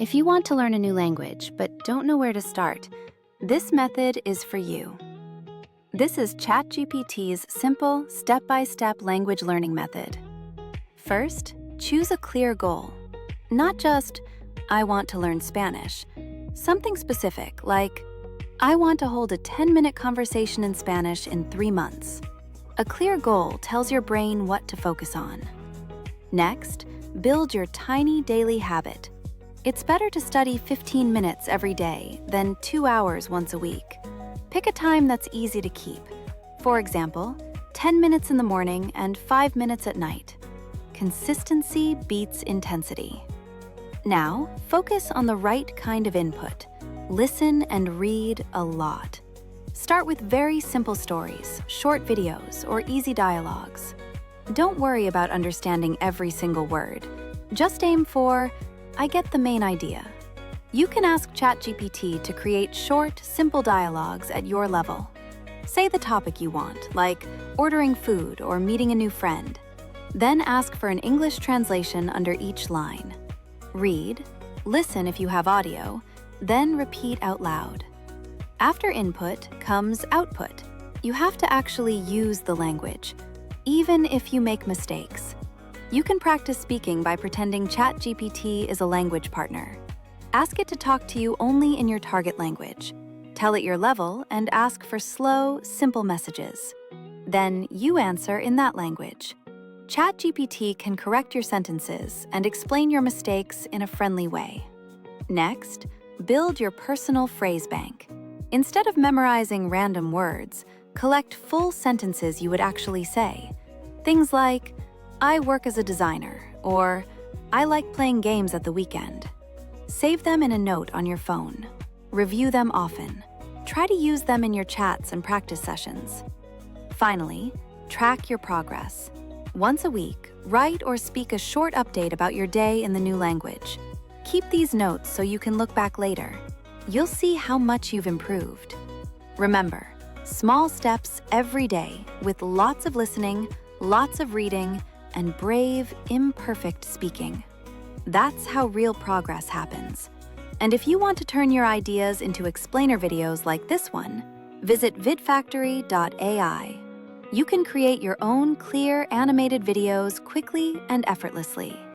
If you want to learn a new language but don't know where to start, this method is for you. This is ChatGPT's simple, step-by-step language learning method. First, choose a clear goal. Not just, I want to learn Spanish. Something specific, like, I want to hold a 10-minute conversation in Spanish in 3 months. A clear goal tells your brain what to focus on. Next, build your tiny daily habit. It's better to study 15 minutes every day than 2 hours once a week. Pick a time that's easy to keep. For example, 10 minutes in the morning and 5 minutes at night. Consistency beats intensity. Now, focus on the right kind of input. Listen and read a lot. Start with very simple stories, short videos, or easy dialogues. Don't worry about understanding every single word. Just aim for, I get the main idea. You can ask ChatGPT to create short, simple dialogues at your level. Say the topic you want, like ordering food or meeting a new friend. Then ask for an English translation under each line. Read, listen if you have audio, then repeat out loud. After input comes output. You have to actually use the language, even if you make mistakes. You can practice speaking by pretending ChatGPT is a language partner. Ask it to talk to you only in your target language. Tell it your level and ask for slow, simple messages. Then you answer in that language. ChatGPT can correct your sentences and explain your mistakes in a friendly way. Next, build your personal phrase bank. Instead of memorizing random words, collect full sentences you would actually say. Things like, I work as a designer, or I like playing games at the weekend. Save them in a note on your phone. Review them often. Try to use them in your chats and practice sessions. Finally, track your progress. Once a week, write or speak a short update about your day in the new language. Keep these notes so you can look back later. You'll see how much you've improved. Remember, small steps every day with lots of listening, lots of reading, and brave, imperfect speaking. That's how real progress happens. And if you want to turn your ideas into explainer videos like this one, visit vidfactory.ai. You can create your own clear, animated videos quickly and effortlessly.